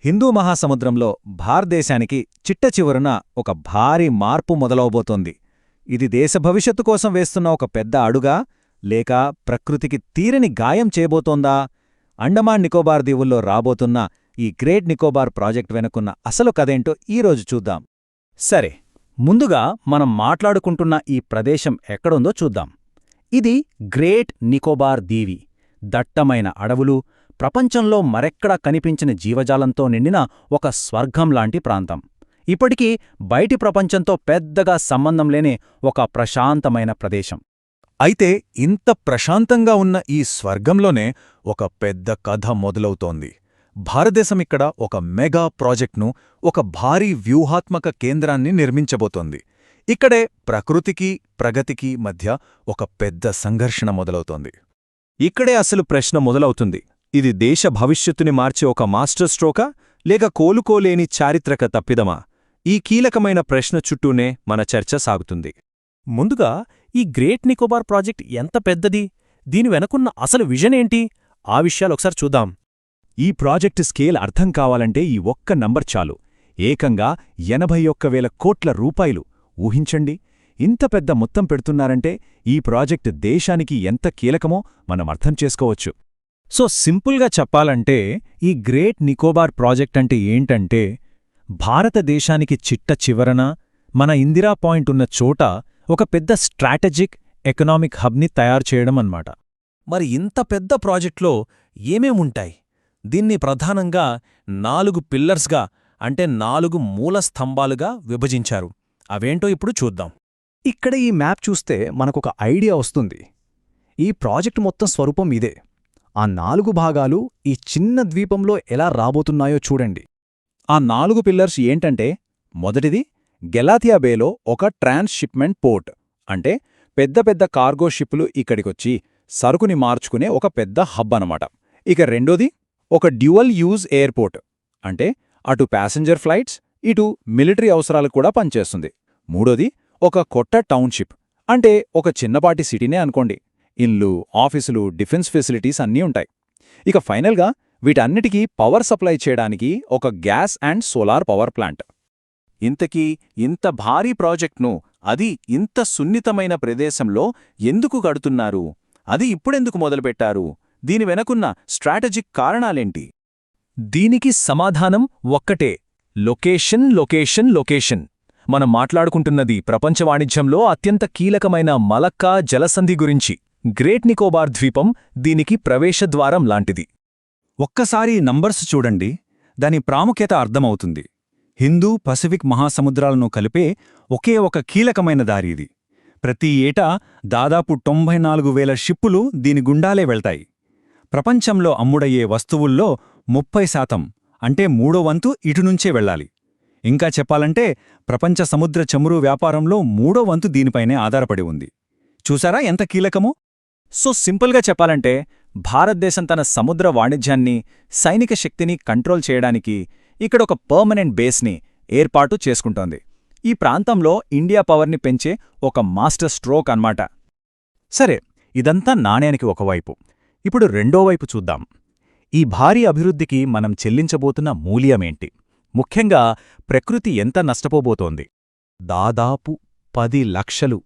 హిందూ మహాసముద్రంలో భారతదేశానికి చిట్టచివరన ఒక భారీ మార్పు మొదలవబోతోంది. ఇది దేశ భవిష్యత్తు కోసం వేస్తున్న ఒక పెద్ద అడుగా, లేక ప్రకృతికి తీరని గాయం చేయబోతోందా? అండమాన్ నికోబార్ దీవుల్లో రాబోతున్న ఈ గ్రేట్ నికోబార్ ప్రాజెక్ట్ వెనుకున్న అసలు కథేంటో ఈరోజు చూద్దాం. సరే, ముందుగా మనం మాట్లాడుకుంటున్న ఈ ప్రదేశం ఎక్కడుందో చూద్దాం. ఇది గ్రేట్ నికోబార్ దీవి. దట్టమైన అడవులు, ప్రపంచంలో మరెక్కడా కనిపించిన జీవజాలంతో నిండిన ఒక స్వర్గంలాంటి ప్రాంతం. ఇప్పటికీ బయటి ప్రపంచంతో పెద్దగా సంబంధం లేని ఒక ప్రశాంతమైన ప్రదేశం. అయితే ఇంత ప్రశాంతంగా ఉన్న ఈ స్వర్గంలోనే ఒక పెద్ద కథ మొదలవుతోంది. భారతదేశమిక్కడ ఒక మెగా ప్రాజెక్ట్ను, ఒక భారీ వ్యూహాత్మక కేంద్రాన్ని నిర్మించబోతోంది. ఇక్కడే ప్రకృతికి, ప్రగతికి మధ్య ఒక పెద్ద సంఘర్షణ మొదలవుతోంది. ఇక్కడే అసలు ప్రశ్న మొదలవుతుంది. ఇది దేశ భవిష్యత్తుని మార్చే ఒక మాస్టర్ స్ట్రోకా, లేక కోలుకోలేని చారిత్రక తప్పిదమా? ఈ కీలకమైన ప్రశ్న చుట్టూనే మన చర్చ సాగుతుంది. ముందుగా, ఈ గ్రేట్ నికోబార్ ప్రాజెక్ట్ ఎంత పెద్దది? దీని వెనకున్న అసలు విజన్ ఏంటి? ఆ విషయాలొకసారి చూద్దాం. ఈ ప్రాజెక్టు స్కేల్ అర్థం కావాలంటే ఈ ఒక్క నంబర్ చాలు. ఏకంగా 81,000 కోట్ల రూపాయలు. ఊహించండి, ఇంత పెద్ద మొత్తం పెడుతున్నారంటే ఈ ప్రాజెక్టు దేశానికి ఎంత కీలకమో మనం అర్థం చేసుకోవచ్చు. సో సింపుల్గా చెప్పాలంటే ఈ గ్రేట్ నికోబార్ ప్రాజెక్ట్ అంటే ఏంటంటే, భారతదేశానికి చిట్ట చివరన మన ఇందిరా పాయింట్ ఉన్న చోట ఒక పెద్ద స్ట్రాటజిక్ ఎకనామిక్ హబ్ని తయారు చేయడం అన్నమాట. మరి ఇంత పెద్ద ప్రాజెక్ట్లో ఏమేముంటాయి? దీన్ని ప్రధానంగా 4 పిల్లర్స్గా, అంటే 4 మూల స్తంభాలుగా విభజించారు. అవేంటో ఇప్పుడు చూద్దాం. ఇక్కడ ఈ మ్యాప్ చూస్తే మనకొక ఐడియా వస్తుంది. ఈ ప్రాజెక్టు మొత్తం స్వరూపం ఇదే. ఆ 4 భాగాలు ఈ చిన్న ద్వీపంలో ఎలా రాబోతున్నాయో చూడండి. ఆ 4 పిల్లర్స్ ఏంటంటే, మొదటిది గెలాథియా బేలో ఒక ట్రాన్స్‌షిప్మెంట్ పోర్ట్, అంటే పెద్ద పెద్ద కార్గో షిప్పులు ఇక్కడికొచ్చి సరుకుని మార్చుకునే ఒక పెద్ద హబ్ అనమాట. ఇక రెండోది ఒక డ్యూయల్ యూజ్ ఎయిర్పోర్ట్, అంటే అటు ప్యాసింజర్ ఫ్లైట్స్, ఇటు మిలిటరీ అవసరాలకు కూడా పనిచేస్తుంది. మూడోది ఒక కొత్త టౌన్షిప్, అంటే ఒక చిన్నపాటి సిటీనే అనుకోండి. ఇల్లు, ఆఫీసులు, డిఫెన్స్ ఫెసిలిటీస్ అన్నీ ఉంటాయి. ఇక ఫైనల్గా వీటన్నిటికీ పవర్ సప్లై చేయడానికి ఒక gas and solar power plant. ఇంతకీ ఇంత భారీ ప్రాజెక్ట్ను, అది ఇంత సున్నితమైన ప్రదేశంలో ఎందుకు కడుతున్నారు? అది ఇప్పుడెందుకు మొదలుపెట్టారు? దీని వెనకున్న స్ట్రాటజిక్ కారణాలేంటి? దీనికి సమాధానం ఒక్కటే: లొకేషన్, లొకేషన్, లొకేషన్. మనం మాట్లాడుకుంటున్నది ప్రపంచ వాణిజ్యంలో అత్యంత కీలకమైన మలక్కా జలసంధి గురించి. గ్రేట్ నికోబార్ ద్వీపం దీనికి ప్రవేశద్వారం లాంటిది. ఒక్కసారి నంబర్స్ చూడండి, దాని ప్రాముఖ్యత అర్థమవుతుంది. హిందూ పసిఫిక్ మహాసముద్రాలను కలిపే ఒకే ఒక కీలకమైన దారి ఇది. ప్రతి ఏటా దాదాపు 94,000 షిప్పులు దీని గుండాలే వెళ్తాయి. ప్రపంచంలో అమ్ముడయ్యే వస్తువుల్లో 30%, అంటే 3వ వంతు ఇటునుంచే వెళ్ళాలి. ఇంకా చెప్పాలంటే ప్రపంచ సముద్ర చమురు వ్యాపారంలో 3వ వంతు దీనిపైనే ఆధారపడి ఉంది. చూసారా ఎంత కీలకమో? సో సింపుల్గా చెప్పాలంటే, భారతదేశం తన సముద్ర వాణిజ్యాన్ని, సైనిక శక్తిని కంట్రోల్ చేయడానికి ఇక్కడ ఒక పర్మనెంట్ బేస్ని ఏర్పాటు చేసుకుంటోంది. ఈ ప్రాంతంలో ఇండియా పవర్ని పెంచే ఒక మాస్టర్ స్ట్రోక్ అన్నమాట. సరే, ఇదంతా నాణేనికి ఒకవైపు. ఇప్పుడు రెండో వైపు చూద్దాం. ఈ భారీ అభివృద్ధికి మనం చెల్లించబోతున్న మూల్యమేంటి? ముఖ్యంగా ప్రకృతి ఎంత నష్టపోబోతోంది? దాదాపు 10 లక్షలు.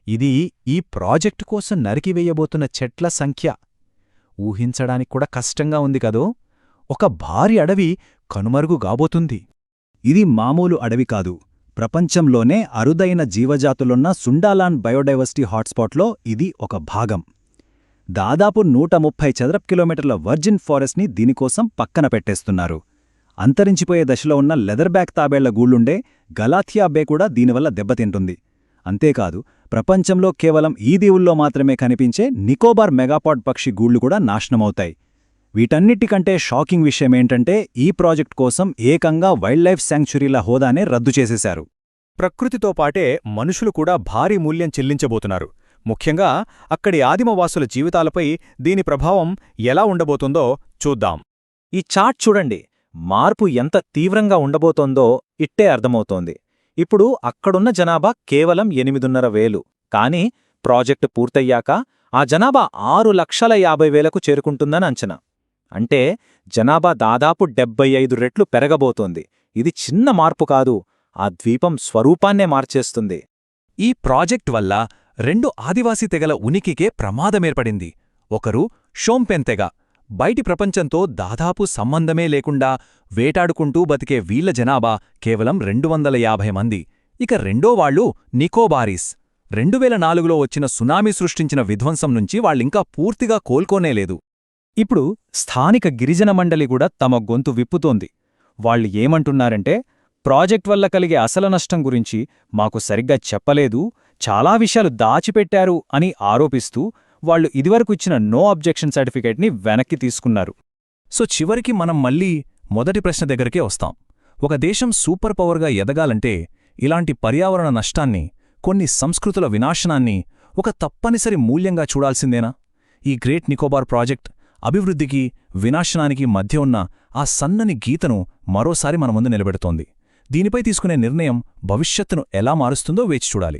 ఇది ఈ ప్రాజెక్టు కోసం నరికివేయబోతున్న చెట్ల సంఖ్య. ఊహించడానికి కూడా కష్టంగా ఉంది కదో. ఒక భారీ అడవి కనుమరుగు కాబోతుంది. ఇది మామూలు అడవి కాదు. ప్రపంచంలోనే అరుదైన జీవజాతులున్న సుండాలాన్ బయోడైవర్సిటీ హాట్స్పాట్లో ఇది ఒక భాగం. దాదాపు 130 చదరపు కిలోమీటర్ల వర్జిన్ ఫారెస్ట్ని దీనికోసం పక్కన పెట్టేస్తున్నారు. అంతరించిపోయే దశలో ఉన్న లెదర్ బ్యాక్ తాబేళ్ల గూళ్లుండే గలాథియా బే కూడా దీనివల్ల దెబ్బతింటుంది. అంతేకాదు, ప్రపంచంలో కేవలం ఈ దీవుల్లో మాత్రమే కనిపించే నికోబార్ మెగాపాడ్ పక్షి గూళ్లు కూడా నాశనమవుతాయి. వీటన్నిటికంటే షాకింగ్ విషయమేంటంటే, ఈ ప్రాజెక్ట్ కోసం ఏకంగా వైల్డ్ లైఫ్ శాంక్చురీల హోదానే రద్దు చేసేశారు. ప్రకృతితో పాటే మనుషులు కూడా భారీ మూల్యం చెల్లించబోతున్నారు. ముఖ్యంగా అక్కడి ఆదిమవాసుల జీవితాలపై దీని ప్రభావం ఎలా ఉండబోతుందో చూద్దాం. ఈ చార్ట్ చూడండి. మార్పు ఎంత తీవ్రంగా ఉండబోతోందో ఇట్టే అర్థమవుతోంది. ఇప్పుడు అక్కడున్న జనాభా కేవలం 8,500,000. కానీ ప్రాజెక్టు పూర్తయ్యాక ఆ జనాభా 6,50,000కు చేరుకుంటుందని అంచనా. అంటే జనాభా దాదాపు 75 రెట్లు పెరగబోతోంది. ఇది చిన్న మార్పు కాదు, ఆ ద్వీపం స్వరూపాన్నే మార్చేస్తుంది. ఈ ప్రాజెక్ట్ వల్ల 2 ఆదివాసీ తెగల ఉనికికే ప్రమాదమేర్పడింది. ఒకరు షోంపెన్ తెగ, బయటి ప్రపంచంతో దాదాపు సంబంధమే లేకుండా వేటాడుకుంటూ బతికే వీళ్ల జనాభా కేవలం 250 మంది. ఇక రెండోవాళ్లు నికోబారీస్. 2004లో వచ్చిన సునామీ సృష్టించిన విధ్వంసం నుంచి వాళ్ళింకా పూర్తిగా కోలుకోనేలేదు. ఇప్పుడు స్థానిక గిరిజన మండలి కూడా తమ గొంతు విప్పుతోంది. వాళ్ళు ఏమంటున్నారంటే, ప్రాజెక్ట్ వల్ల కలిగే అసలు నష్టం గురించి మాకు సరిగ్గా చెప్పలేదు, చాలా విషయాలు దాచిపెట్టారు అని ఆరోపిస్తూ వాళ్ళు ఇదివరకు ఇచ్చిన నో అబ్జెక్షన్ సర్టిఫికేట్ని వెనక్కి తీసుకున్నారు. సో చివరికి మనం మళ్ళీ మొదటి ప్రశ్న దగ్గరకే వస్తాం. ఒక దేశం సూపర్ పవర్గా ఎదగాలంటే ఇలాంటి పర్యావరణ నష్టాన్ని, కొన్ని సంస్కృతుల వినాశనాన్ని ఒక తప్పనిసరి మూల్యంగా చూడాల్సిందేనా? ఈ గ్రేట్ నికోబార్ ప్రాజెక్ట్ అభివృద్ధికి, వినాశనానికి మధ్య ఉన్న ఆ సన్నని గీతను మరోసారి మన ముందు నిలబెడుతోంది. దీనిపై తీసుకునే నిర్ణయం భవిష్యత్తును ఎలా మారుస్తుందో వేచి చూడాలి.